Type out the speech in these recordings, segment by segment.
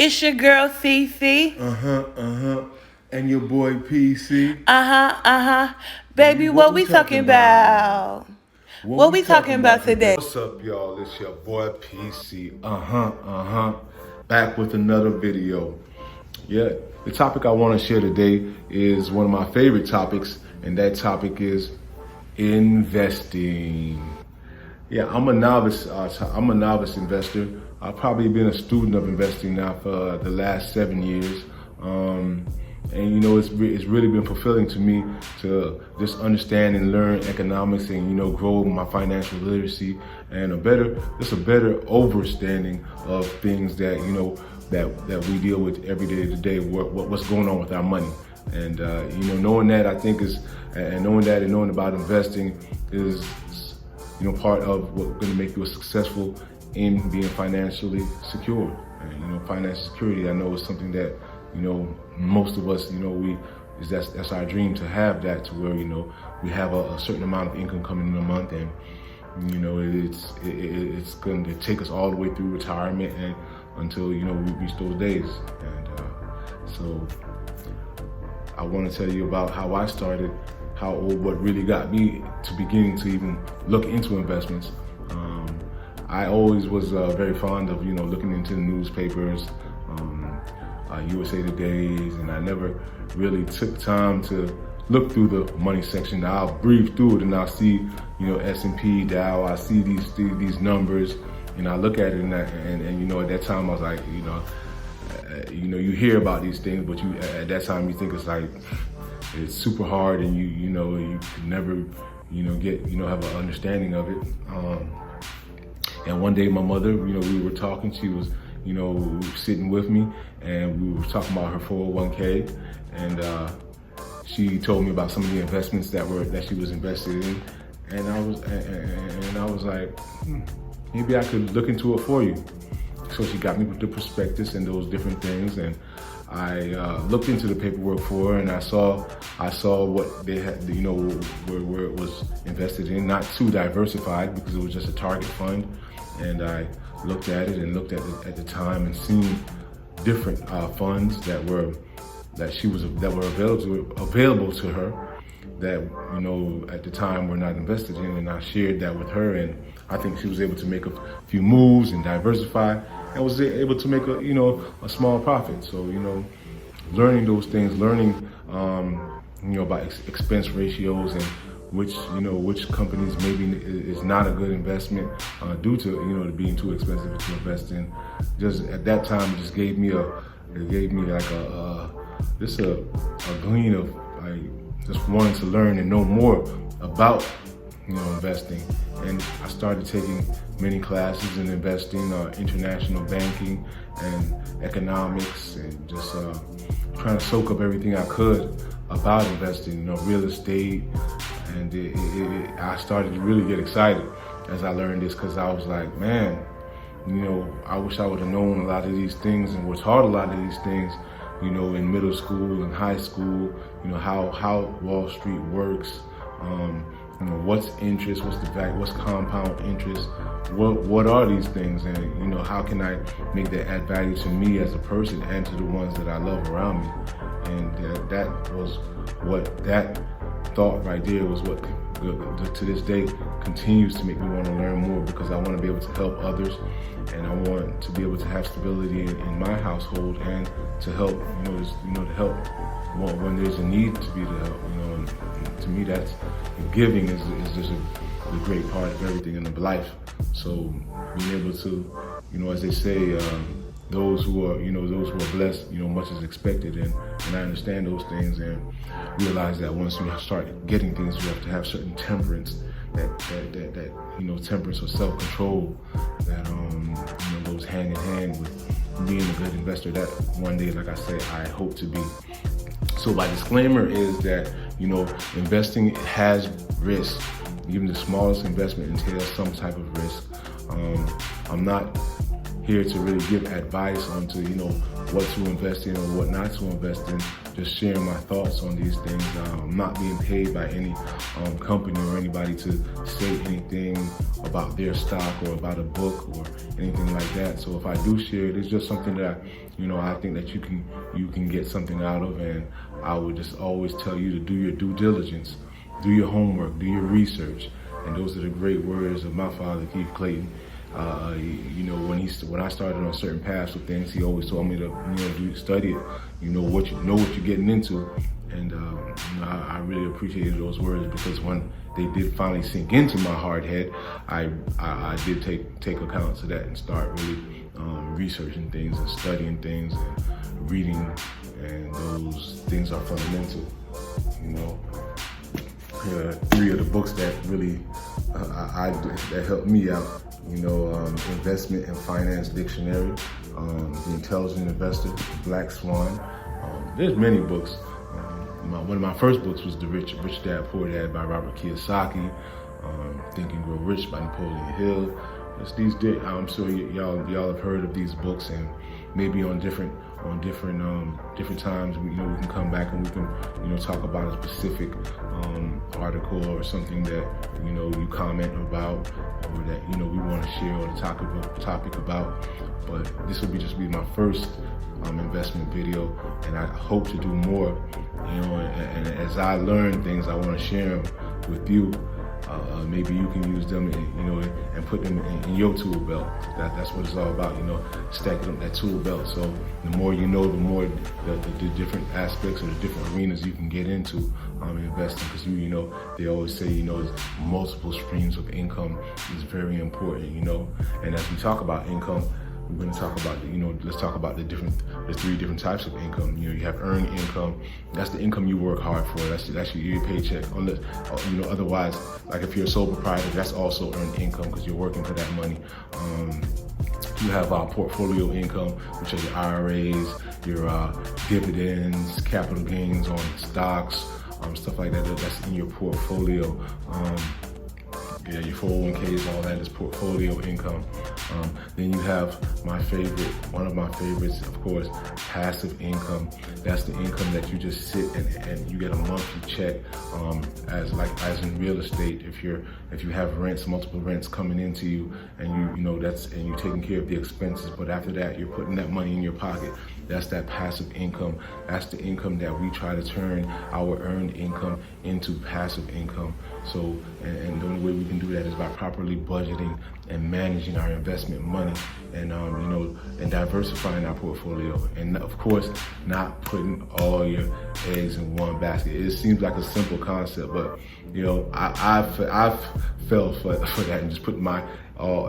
It's your girl Cece. And your boy PC. Baby, what we talking about? What we talking about today? What's up, y'all? It's your boy PC. Back with another video. Yeah, the topic I want to share today is one of my favorite topics, and that topic is investing. Yeah, I'm a novice. I'm a novice investor. I've probably been a student of investing now for the last 7 years. And you know, it's really been fulfilling to me to just understand and learn economics and, you know, grow my financial literacy and a better understanding of things that, you know, that we deal with every day to day, what's going on with our money. And you know, knowing that, I think is, and knowing about investing is, you know, part of what's going to make you successful in being financially secure. And, you know, financial security, I know, is something that, you know, most of us, you know, that's our dream, to have that, to where, you know, we have a certain amount of income coming in a month, and, you know, it's going to take us all the way through retirement and until, you know, we reach those days. And so I want to tell you about how I started, what really got me to beginning to even look into investments. I always was very fond of, you know, looking into the newspapers, USA Today's, and I never really took time to look through the money section. I'll breeze through it and I'll see, you know, S&P, Dow, I see these numbers, and I look at it, and you know, at that time I was like, you know, you hear about these things, but at that time you think it's like, it's super hard, and you know, you could never, you know, have an understanding of it. And one day my mother, you know, we were talking, she was, you know, sitting with me, and we were talking about her 401k, and she told me about some of the investments that she was invested in, and I was like, maybe I could look into it for you. So she got me with the prospectus and those different things, and I looked into the paperwork for her, and I saw what they had, you know, where it was invested in, not too diversified because it was just a target fund. And I looked at it and looked at the time and seen different funds that were available to her that, you know, at the time were not invested in, and I shared that with her, and I think she was able to make a few moves and diversify, and was able to make a small profit. So, you know, learning those things, you know, about expense ratios, and which companies maybe is not a good investment due to, you know, being too expensive to invest in. Just at that time, it just gave me like a glean of, like, just wanting to learn and know more about, you know, investing. And I started taking many classes in investing, international banking and economics, and just trying to soak up everything I could about investing, you know, real estate. And I started to really get excited as I learned this, because I was like, man, you know, I wish I would have known a lot of these things and was taught a lot of these things, you know, in middle school and high school. You know, how Wall Street works, you know, what's interest, what's the value, what's compound interest, what are these things, and, you know, how can I make that add value to me as a person and to the ones that I love around me. And that thought right there was what to this day continues to make me want to learn more, because I want to be able to help others, and I want to be able to have stability in my household, and to help, to help when there's a need to be to help. You know, and to me, that's giving is just a great part of everything in life. So being able to, you know, as they say, those who are blessed, you know, much is expected, and I understand those things, and realize that once you start getting things, you have to have certain temperance, that you know, temperance or self-control that you know, goes hand in hand with being a good investor. That one day, like I said, I hope to be. So my disclaimer is that, you know, investing has risk. Even the smallest investment entails some type of risk. I'm not here to really give advice on to, what to invest in or what not to invest in. Just sharing my thoughts on these things. I'm not being paid by any company or anybody to say anything about their stock or about a book or anything like that. So if I do share it, it's just something that I think that you can get something out of. And I would just always tell you to do your due diligence, do your homework, do your research. And those are the great words of my father, Keith Clayton. When I started on certain paths with things, he always told me to study it. Know what you're getting into. And I really appreciated those words, because when they did finally sink into my hard head, I did take account to that and start really researching things and studying things and reading, and those things are fundamental. Here are 3 of the books that really that helped me out. Investment and Finance Dictionary, The Intelligent Investor, Black Swan. There's many books. One of my first books was The Rich Dad Poor Dad by Robert Kiyosaki, Think and Grow Rich by Napoleon Hill. I'm sure y'all have heard of these books, and maybe on different times we can come back and we can talk about a specific article or something that you comment about, or that we want to share, or the topic about. But this will just be my first investment video, and I hope to do more. And as I learn things, I want to share them with you. Maybe you can use them, and put them in your tool belt. That's what it's all about, stacking up that tool belt. So the more you know, the more the different aspects or the different arenas you can get into investing. Because they always say, multiple streams of income is very important. And as we talk about income, we're going to talk about, let's talk about the 3 different types of income. You have earned income. That's the income you work hard for. That's your paycheck. Unless, otherwise, like if you're a sole proprietor, that's also earned income because you're working for that money. You have portfolio income, which are your IRAs, your dividends, capital gains on stocks, stuff like that. That's in your portfolio. Your 401ks, all that is portfolio income. Then you have one of my favorites, of course, passive income. That's the income that you just sit and you get a monthly check, as in real estate. If you have multiple rents coming into you, and you're taking care of the expenses, but after that you're putting that money in your pocket. That's that passive income. That's the income that we try to turn our earned income into passive income. So, and the only way we can do that is by properly budgeting and managing our investment money, and and diversifying our portfolio, and of course not putting all your eggs in one basket. It seems like a simple concept, but I've fell for that and just put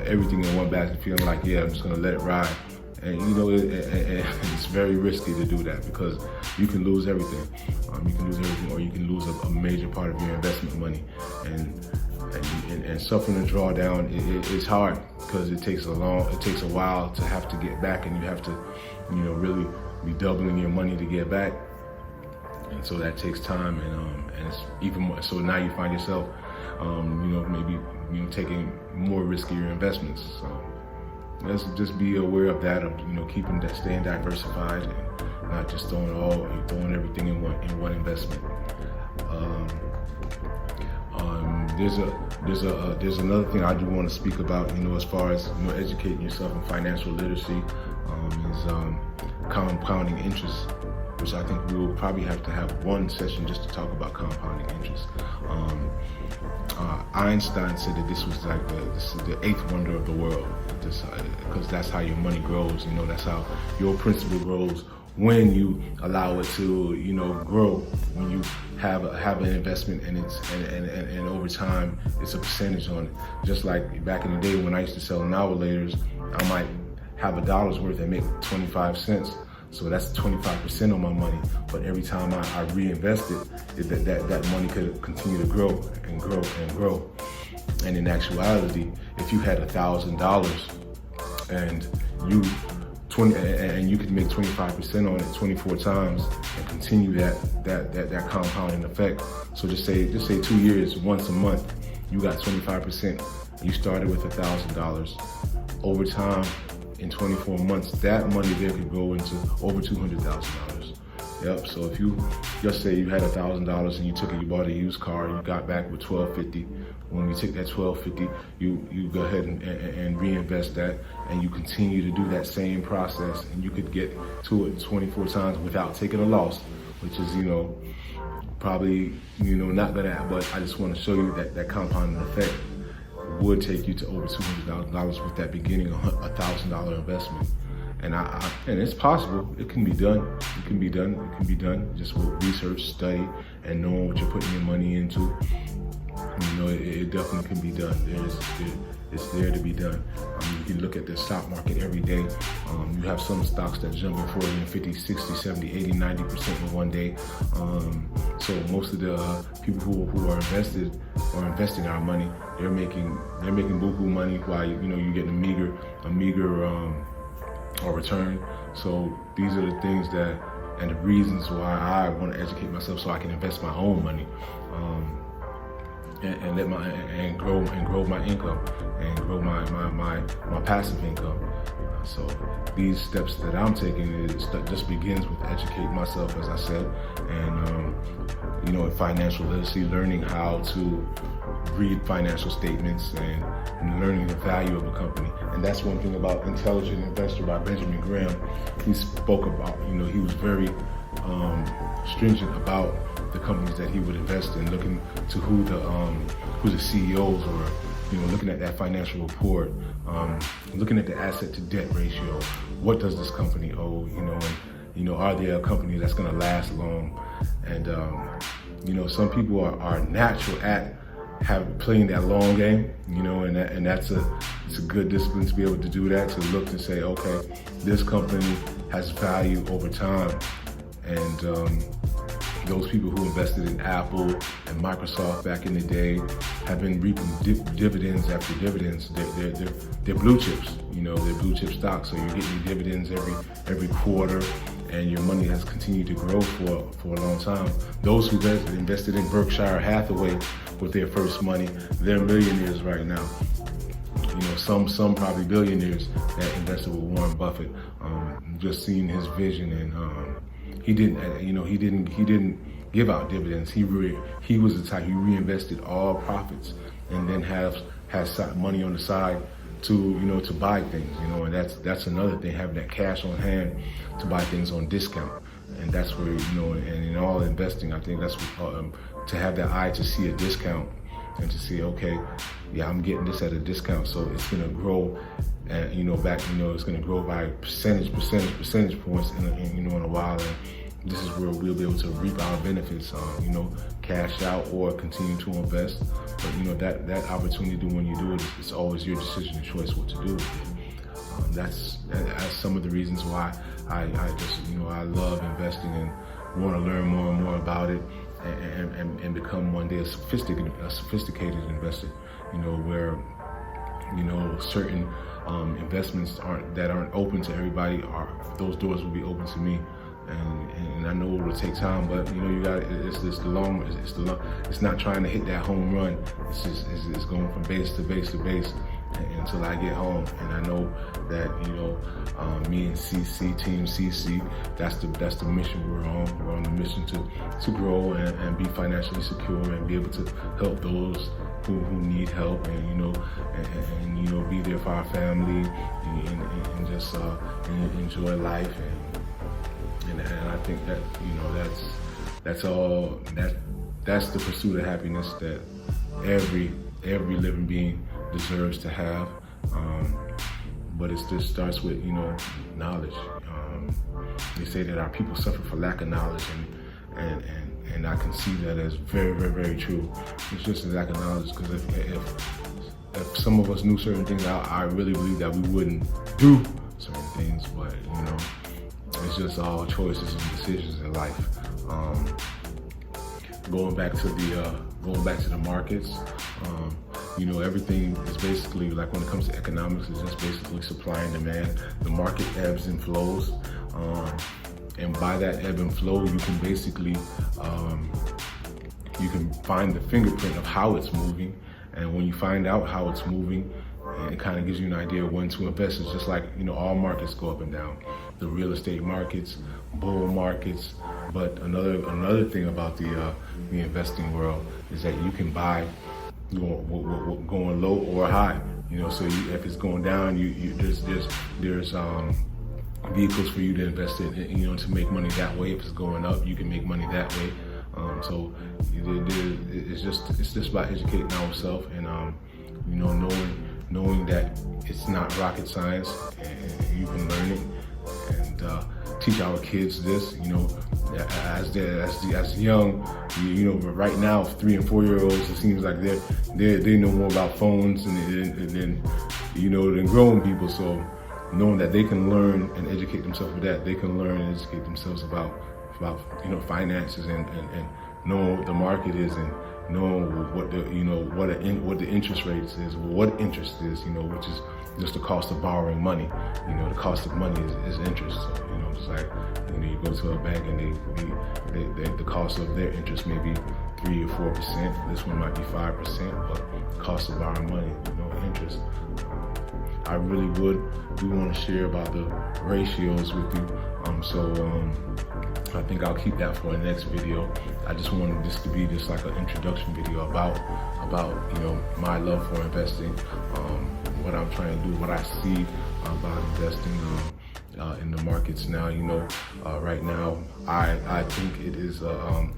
everything in one basket, feeling like I'm just gonna let it ride. And it's very risky to do that, because you can lose everything. You can lose everything, or you can lose a major part of your investment money. And suffering a drawdown is hard, because it takes a while to have to get back, and you have to really be doubling your money to get back. And so that takes time, and it's even more. So now you find yourself, maybe taking more riskier investments. So let's just be aware of that, of staying diversified, and not just throwing everything in one investment. There's another thing I do want to speak about, as far as educating yourself in financial literacy, is compounding interest, which I think we will probably have to have one session just to talk about compounding interest. Einstein said that this was like the 8th wonder of the world, because that's how your money grows. That's how your principal grows, when you allow it to grow. When you have an investment, and over time it's a percentage on it. Just like back in the day when I used to sell novelators, I might have $1 worth and make 25 cents. So that's 25% on my money. But every time I reinvest it, that money could continue to grow and grow and grow. And in actuality, if you had $1,000 and you could make 25% on it 24 times and continue that compounding effect. So just say 2 years, once a month, you got 25%. You started with $1,000. Over time, in 24 months, that money there could go into over $200,000. Yep. So if you just say you had $1,000 and you took it, you bought a used car, you got back with $1,250. When you take that $1,250, you go ahead and reinvest that, and you continue to do that same process, and you could get to it 24 times without taking a loss, which is probably not gonna happen. But I just want to show you that compounding effect would take you to over $200,000 with that beginning $1,000 investment. And and it's possible. It can be done. It can be done. It can be done just with research, study, and knowing what you're putting your money into. It definitely can be done. It's there to be done. You can look at the stock market every day. You have some stocks that jump in 40 and 50, 60, 70, 80, 90% in one day. So most of the people who are investing our money, they're making buku money while you're getting a meager return. So these are the things and the reasons why I want to educate myself so I can invest my own money. And grow my income and grow my passive income. So these steps that I'm taking just begins with educating myself, as I said, and in financial literacy, learning how to read financial statements and learning the value of a company. And that's one thing about Intelligent Investor by Benjamin Graham. He spoke about, he was very stringent about the companies that he would invest in, looking to who the CEOs were, looking at that financial report, looking at the asset to debt ratio. What does this company owe? And are they a company that's going to last long? And some people are natural at playing that long game, and it's a good discipline to be able to do that, to look and say, okay, this company has value over time. And those people who invested in Apple and Microsoft back in the day have been reaping dividends after dividends. They're blue chips, they're blue chip stocks. So you're getting your dividends every quarter, and your money has continued to grow for a long time. Those who invested in Berkshire Hathaway with their first money, they're millionaires right now. Some probably billionaires that invested with Warren Buffett. Just seeing his vision, and he didn't give out dividends. He was the type, he reinvested all profits and then has money on the side to buy things, and that's another thing, having that cash on hand to buy things on discount. And that's where, and in all investing, I think that's to have that eye to see a discount and to see, okay, yeah, I'm getting this at a discount, so it's gonna grow, and it's gonna grow by percentage points in a while. And this is where we'll be able to reap our benefits, cash out or continue to invest. But that opportunity, when you do it, it's always your decision and choice what to do with it. That's some of the reasons why I just I love investing and want to learn more and more about it, and become one day a sophisticated investor. Where certain investments aren't open to everybody, those doors will be open to me. And I know it will take time, but it's not trying to hit that home run. It's going from base to base to base until I get home. And I know that me and Team CC, that's the mission we're on. We're on the mission to grow and be financially secure and be able to help those who need help, and be there for our family, and just enjoy life. And I think that that's the pursuit of happiness that every living being deserves to have. But it just starts with knowledge. They say that our people suffer for lack of knowledge, and I can see that as very, very, very true. It's just a lack of knowledge, because if some of us knew certain things, I really believe that we wouldn't do certain things. But it's just all choices and decisions in life. Going back to the markets, everything is basically, like, when it comes to economics, it's just basically supply and demand. The market ebbs and flows, and by that ebb and flow, you can basically you can find the fingerprint of how it's moving. And when you find out how it's moving, and it kind of gives you an idea of when to invest. It's just like, all markets go up and down. The real estate markets, bull markets. But another thing about the investing world is that you can buy going low or high. So if it's going down, there's vehicles for you to invest in, to make money that way. If it's going up, you can make money that way. So it's just about educating ourselves and knowing that it's not rocket science and you can learn it and teach our kids this. As young, but right now 3 and 4 year olds, it seems like they know more about phones than grown people. So knowing that they can learn and educate themselves with that, they can learn and educate themselves about finances and know what the market is and know what the interest rates is, what interest is, which is just the cost of borrowing money. The cost of money is interest. So, just like you go to a bank and the cost of their interest may be 3 or 4%. This one might be 5%, but the cost of borrowing money, interest. I really do want to share about the ratios with you. I think I'll keep that for the next video. I just wanted this to be just like an introduction video about my love for investing, what I'm trying to do, what I see about investing in the markets now. Right now I think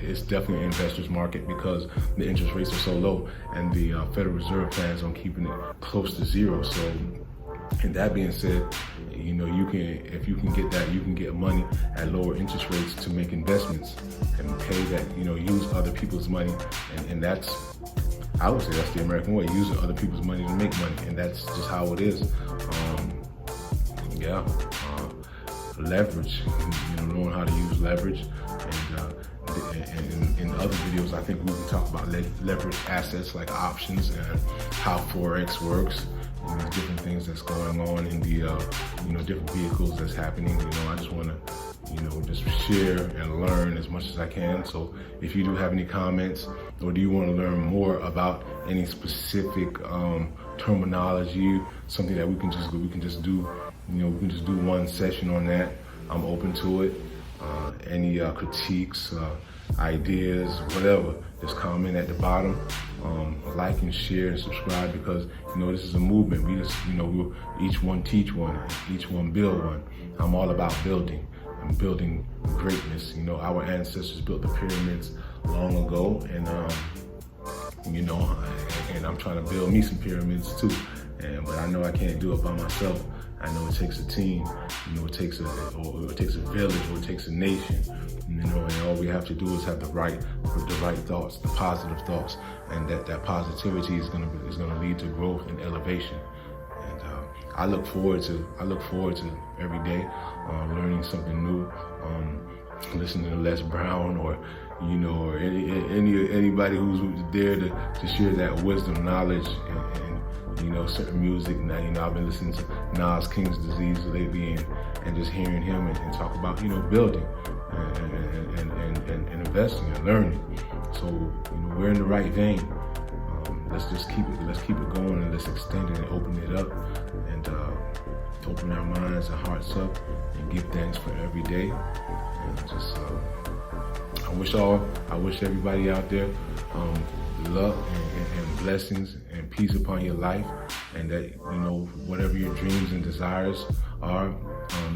it's definitely an investor's market because the interest rates are so low and the Federal Reserve plans on keeping it close to zero. So, and that being said, if you can get that, you can get money at lower interest rates to make investments and pay that, use other people's money. And I would say that's the American way, using other people's money to make money. And that's just how it is. Leverage, knowing how to use leverage. And in other videos, I think we can talk about leverage assets like options and how Forex works. And these different things that's going on in the different vehicles that's happening. I just want to just share and learn as much as I can. So if you do have any comments or do you want to learn more about any specific terminology, something that we can just do one session on that, I'm open to it. Any critiques, ideas, whatever, just comment at the bottom. Like and share and subscribe because this is a movement. We just we'll each one teach one, each one build one. I'm all about building and building greatness. Our ancestors built the pyramids long ago, and and I'm trying to build me some pyramids too. But I know I can't do it by myself. I know it takes a team. It takes a village, or it takes a nation. And all we have to do is have the right thoughts, the positive thoughts, and that positivity is gonna lead to growth and elevation. And I look forward to every day learning something new, listening to Les Brown or anybody who's there to share that wisdom, knowledge, and certain music. Now, I've been listening to Nas King's Disease lately and just hearing him and talk about, building and investing and learning. So, we're in the right vein. Let's keep it going and let's extend it and open it up and open our minds and hearts up and give thanks for every day. And just, I wish everybody out there luck and blessings and peace upon your life, and that whatever your dreams and desires are,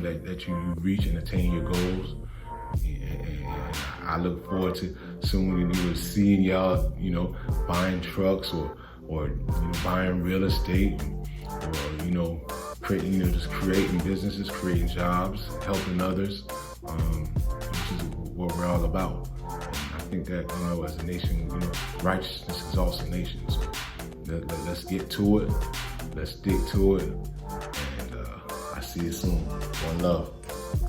that you reach and attain your goals. And I look forward to soon seeing y'all buying trucks or buying real estate, or creating just creating businesses, creating jobs, helping others, which is what we're all about. I think that, as a nation, righteousness exalts a nation. So let's get to it. Let's stick to it. And I see you soon. One love.